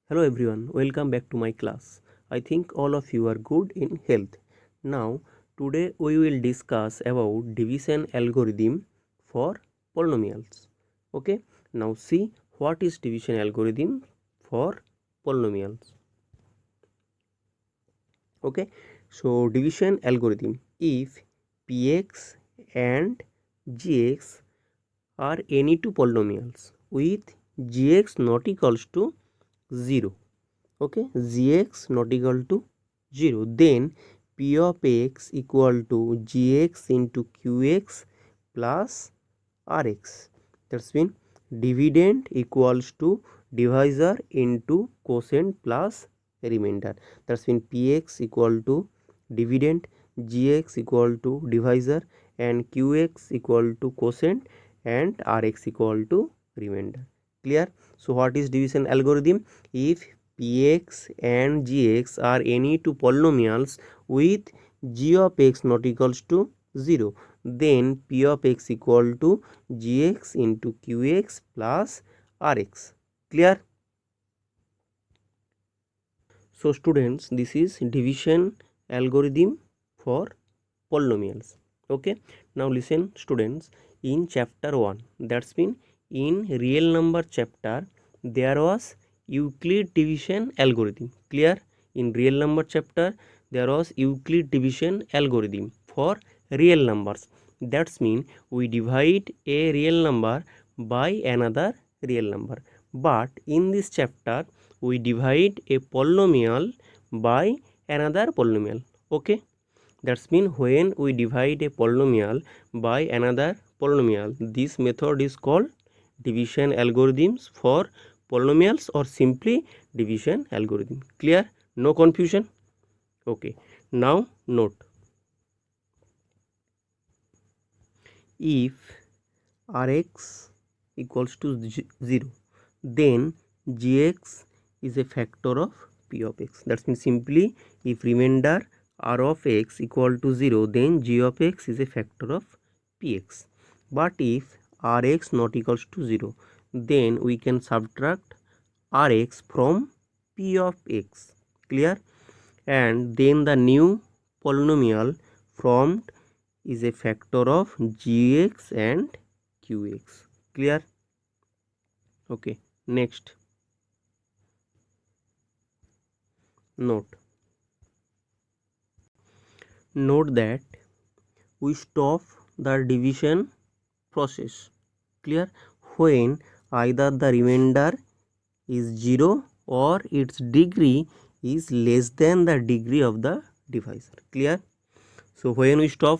Hello everyone, welcome back to my class. I think all of you are good in health. Now, today we will discuss about division algorithm for polynomials. Okay, now see what is division algorithm for polynomials. Okay, so division algorithm, if px and gx are any two polynomials with gx not equals to 0, okay, gx not equal to 0, then p of x equal to gx into qx plus rx. That's mean dividend equals to divisor into quotient plus remainder. That's mean px equal to dividend, gx equal to divisor, and qx equal to quotient, and rx equal to remainder. Clear? So what is division algorithm? If px and gx are any two polynomials with g of x not equals to 0, then p of x equal to gx into qx plus rx. Clear? So students, this is division algorithm for polynomials. Okay, now listen students, in chapter 1, that's mean in real number chapter, there was Euclid division algorithm. Clear? In real number chapter there was Euclid division algorithm for real numbers. That's mean we divide a real number by another real number, but in this chapter we divide a polynomial by another polynomial. Okay, that's mean when we divide a polynomial by another polynomial, this method is called division algorithms for polynomials or simply division algorithm. Clear? No confusion? Okay, now note, if rx equals to 0, then gx is a factor of p of x. That means simply if remainder r of x equal to 0, then g of x is a factor of px. But if rx not equals to 0, then we can subtract rx from p of x. Clear? And then the new polynomial formed is a factor of gx and qx. Clear? Okay, next note that we stop the division process. Clear? When either the remainder is 0 or its degree is less than the degree of the divisor. Clear? So when we stop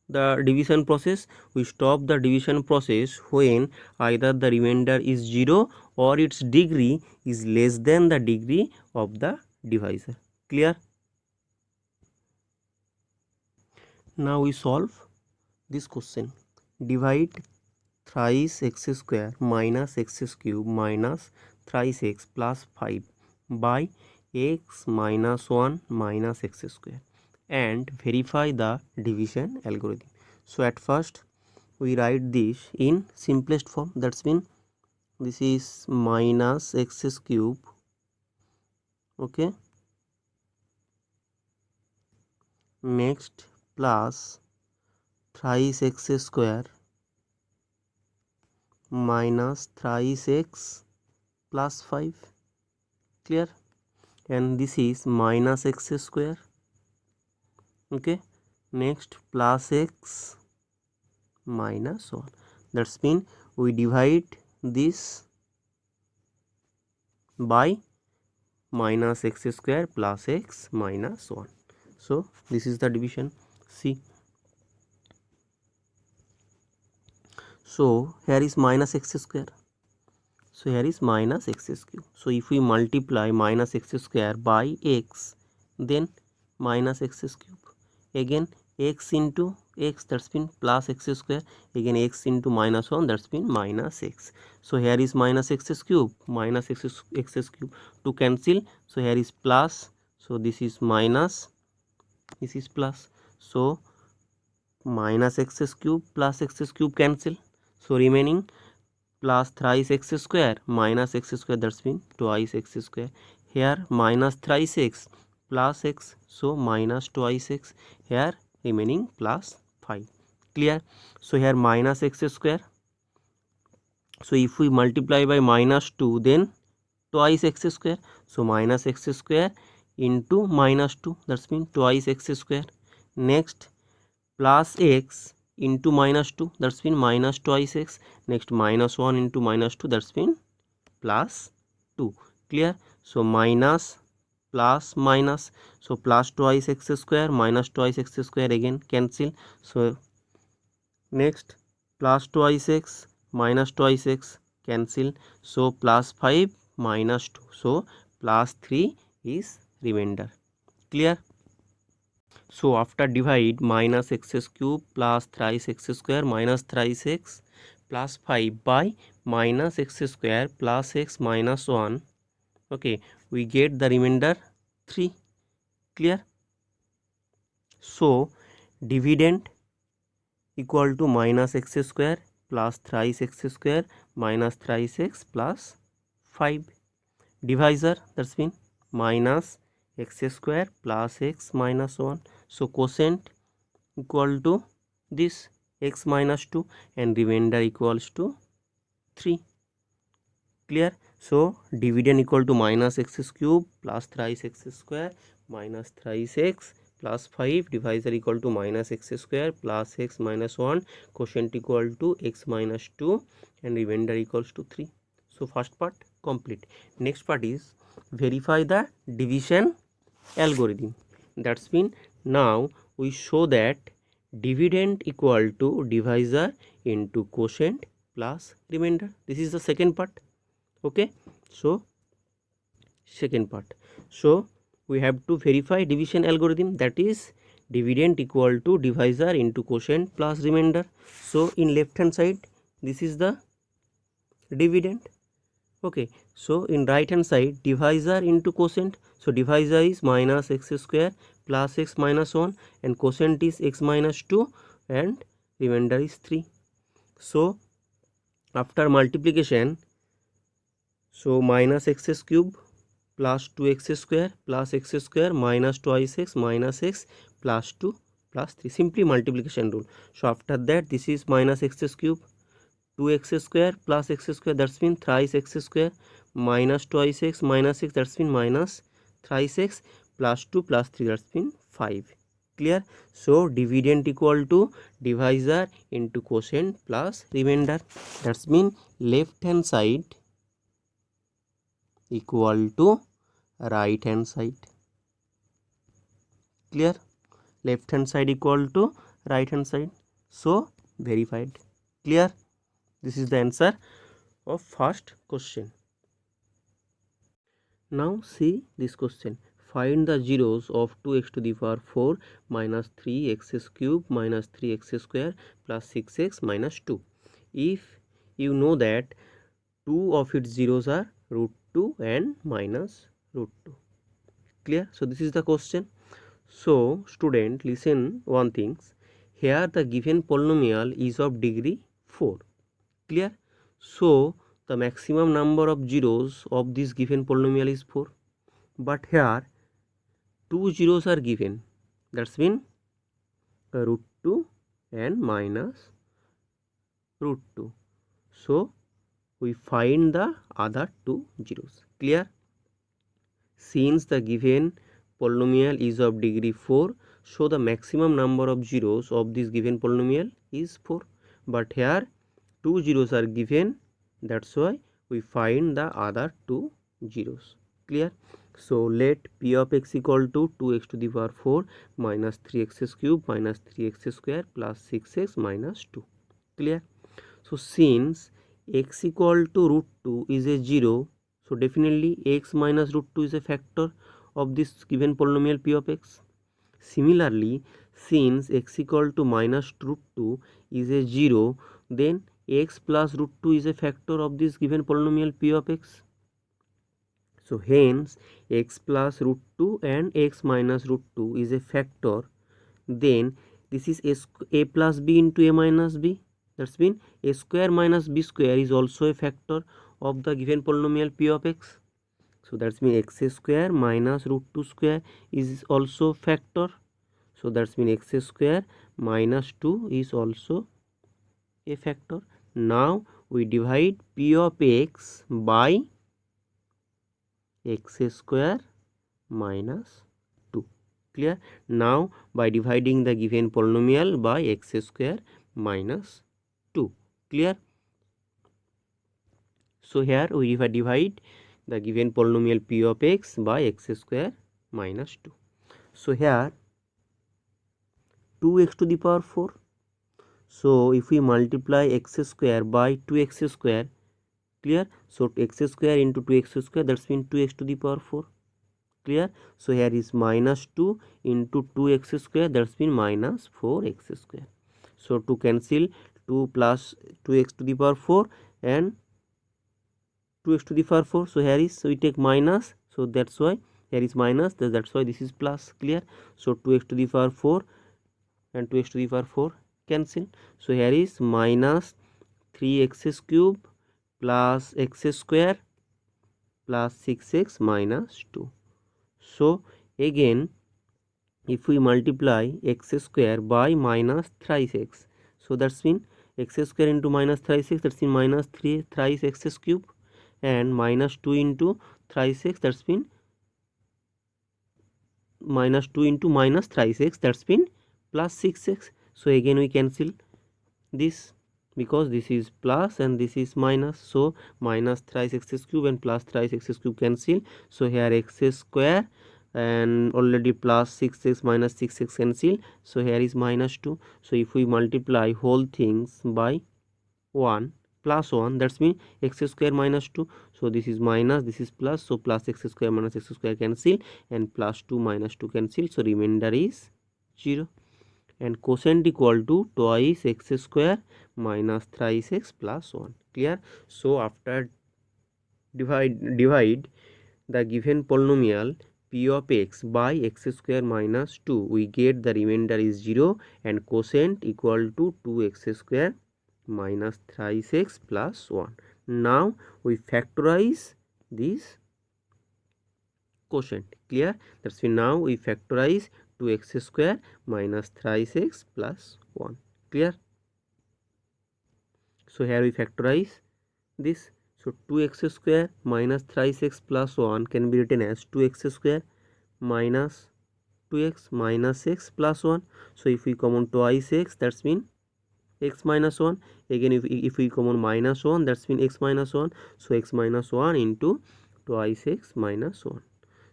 the division process, we stop the division process when either the remainder is 0 or its degree is less than the degree of the divisor. Clear? Now we solve this question. Divide thrice x square minus x cube minus thrice x plus 5 by x minus 1 minus x square and verify the division algorithm. So at first we write this in simplest form. That's mean this is minus x cube, okay, next plus thrice x square minus thrice x plus 5. Clear? And this is minus x square, okay, next plus x minus 1. That's mean we divide this by minus x square plus x minus 1. So this is the division. See, so here is minus x square, so here is minus x cube. So if we multiply minus x square by x, then minus x cube, again x into x, that's mean plus x square, again x into minus 1, that's mean minus x. So here is minus x cube, minus x cube to cancel, so here is plus, so this is minus, this is plus, so minus x cube plus x cube cancel, so remaining plus thrice x square minus x square, that's mean twice x square. Here minus thrice x plus x, so minus twice x. Here remaining plus 5. Clear? So here minus x square. So if we multiply by minus 2, then twice x square. So minus x square into minus 2, that's mean twice x square. Next plus x into minus 2, that's mean minus twice x. Next minus 1 into minus 2, that's mean plus 2. Clear? So minus plus minus, so plus twice x square minus twice x square, again cancel. So next plus twice x minus twice x, cancel. So plus 5 minus 2, so plus 3 is remainder. Clear? So after divide, minus x cube plus thrice x square minus thrice x plus 5 by minus x square plus x minus 1. Okay, we get the remainder 3. Clear? So dividend equal to minus x square plus thrice x square minus thrice x plus 5. Divisor, that's mean minus x square plus x minus 1. So quotient equal to this x minus 2 and remainder equals to 3. Clear? So dividend equal to minus x cube plus thrice x square minus thrice x plus 5. Divisor equal to minus x square plus x minus 1. Quotient equal to x minus 2 and remainder equals to 3. So first part complete. Next part is verify the division algorithm. That's mean now we show that dividend equal to divisor into quotient plus remainder. This is the second part. Okay, so second part. So we have to verify division algorithm, that is dividend equal to divisor into quotient plus remainder. So in left hand side this is the dividend. Okay, so in right hand side divisor into quotient. So divisor is minus x square plus x minus 1 and quotient is x minus 2 and remainder is 3. So after multiplication, so minus x cube plus 2x square plus x square minus twice x minus x plus 2 plus 3, simply multiplication rule. So after that this is minus x cube 2x square plus x square, that's mean thrice x square minus twice x minus x, that's mean minus thrice x plus 2 plus 3, that's mean 5. Clear? So dividend equal to divisor into quotient plus remainder, that's mean left hand side equal to right hand side. Clear? Left hand side equal to right hand side. So verified. Clear? This is the answer of first question. Now see this question. Find the zeros of 2x to the power 4 minus 3x cube minus 3x square plus 6x minus 2. If you know that two of its zeros are root 2 and minus root 2. Clear? So this is the question. So student, listen one thing. Here the given polynomial is of degree 4. Clear? So the maximum number of zeros of this given polynomial is 4. But here two zeros are given. That's mean root 2 and minus root 2. So we find the other two zeros. Clear? Since the given polynomial is of degree 4, so the maximum number of zeros of this given polynomial is 4. But here two zeros are given, that's why we find the other two zeros. Clear? So let p of x equal to 2x to the power 4 minus 3x cube minus 3x square plus 6x minus 2. Clear? So since x equal to root 2 is a 0, so definitely x minus root 2 is a factor of this given polynomial p of x. Similarly, since x equal to minus root 2 is a 0, then x plus root 2 is a factor of this given polynomial p of x. So hence x plus root 2 and x minus root 2 is a factor. Then this is a plus b into a minus b. That's mean a square minus b square is also a factor of the given polynomial p of x. So that's mean x square minus root 2 square is also factor. So that's mean x square minus 2 is also a factor. Now we divide p of x by x square minus 2. Clear? Now by dividing the given polynomial by x square minus 2. Clear? So here we divide the given polynomial p of x by x square minus 2. So here 2x to the power 4. So if we multiply x square by 2x square, clear? So x square into 2x square, that's mean 2x to the power 4. Clear? So here is minus 2 into 2x square, that's mean minus 4x square. So to cancel 2 plus 2x to the power 4 and 2x to the power 4. So here is, so we take minus, so that's why here is minus, that's why this is plus. Clear? So 2x to the power 4 and 2x to the power 4 cancel. So here is minus 3x cube plus x square plus 6x minus 2. So again if we multiply x square by minus thrice x, so that's mean x square into minus thrice x, that's mean minus 3 thrice x cube, and minus 2 into thrice x, that's mean minus 2 into minus thrice x, that's mean plus 6x. So again we cancel this because this is plus and this is minus. So minus thrice x cube and plus thrice x cube cancel. So here x square and already plus 6x minus 6x cancel. So here is minus 2. So if we multiply whole things by 1 plus 1, that's mean x square minus 2. So this is minus, this is plus, so plus x square minus x square cancel and plus 2 minus 2 cancel. So remainder is 0. And quotient equal to twice x square minus thrice x plus 1. Clear? So after divide the given polynomial p of x by x square minus 2, we get the remainder is 0 and quotient equal to 2x square minus thrice x plus 1. Now we factorize this quotient. Clear? That's why now we factorize 2x square minus thrice x plus 1. Clear? So here we factorize this. So 2x square minus thrice x plus 1 can be written as 2x square minus 2x minus x plus 1. So if we common twice x, that's mean x minus 1. Again if we common minus 1, that's mean x minus 1. So x minus 1 into twice x minus 1.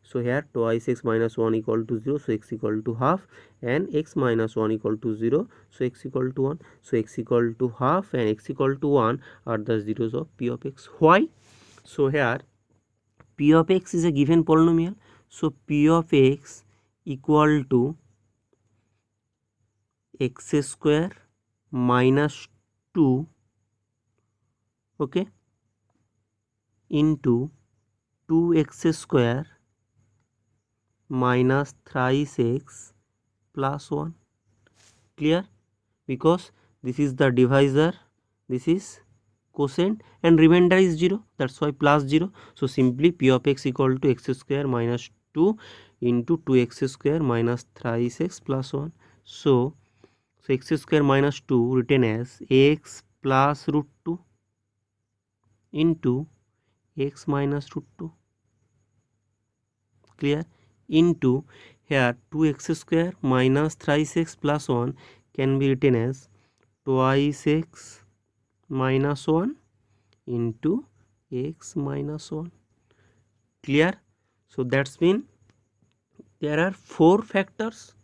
So here twice x minus 1 equal to 0, so x equal to half, and x minus 1 equal to 0, so x equal to 1. So x equal to half and x equal to 1 are the zeros of p of x. Why? So here p of x is a given polynomial, so p of x equal to x square minus 2, okay, into 2x square minus thrice x plus 1. Clear? Because this is the divisor, this is quotient, and remainder is 0, that's why plus 0. So simply p of x equal to x square minus 2 into 2x square minus thrice x plus 1. So x square minus 2 written as x plus root 2 into x minus root 2. Clear? Into here 2x square minus thrice x plus 1 can be written as twice x minus 1 into x minus 1. Clear? So that's mean there are 4 factors.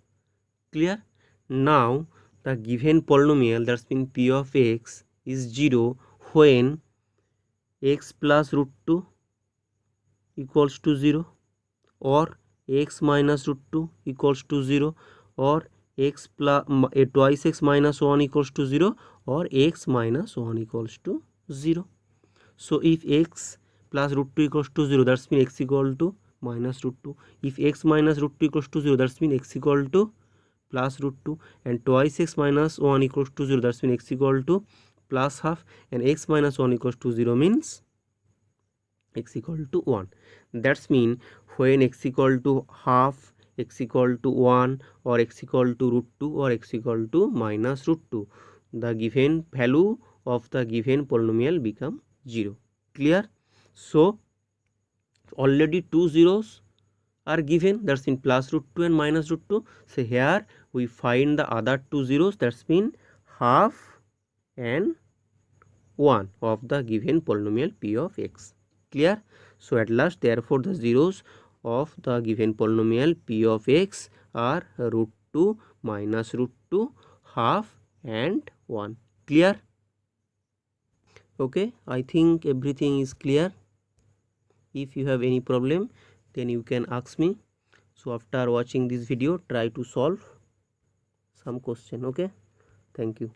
Clear? Now the given polynomial, that's mean p of x is 0 when x plus root 2 equals to 0, or x minus root 2 equals to 0, or x plus twice x minus 1 equals to 0, or x minus 1 equals to 0. So if x plus root 2 equals to 0, that's mean x equal to minus root 2. If x minus root 2 equals to 0, that's mean x equal to plus root 2, and twice x minus 1 equals to 0, that's mean x equal to plus half, and x minus 1 equals to 0 means x equal to 1. That's mean when x equal to half, x equal to 1, or x equal to root 2, or x equal to minus root 2, the given value of the given polynomial become 0. Clear? So already two zeros are given, that's in plus root 2 and minus root 2. So here we find the other two zeros, that's mean half and 1 of the given polynomial p of x. Clear? So at last, therefore the zeros of the given polynomial p of x are root 2, minus root 2, half and 1. Clear? Okay, I think everything is clear. If you have any problem, then you can ask me. So after watching this video, try to solve some question. Okay, thank you.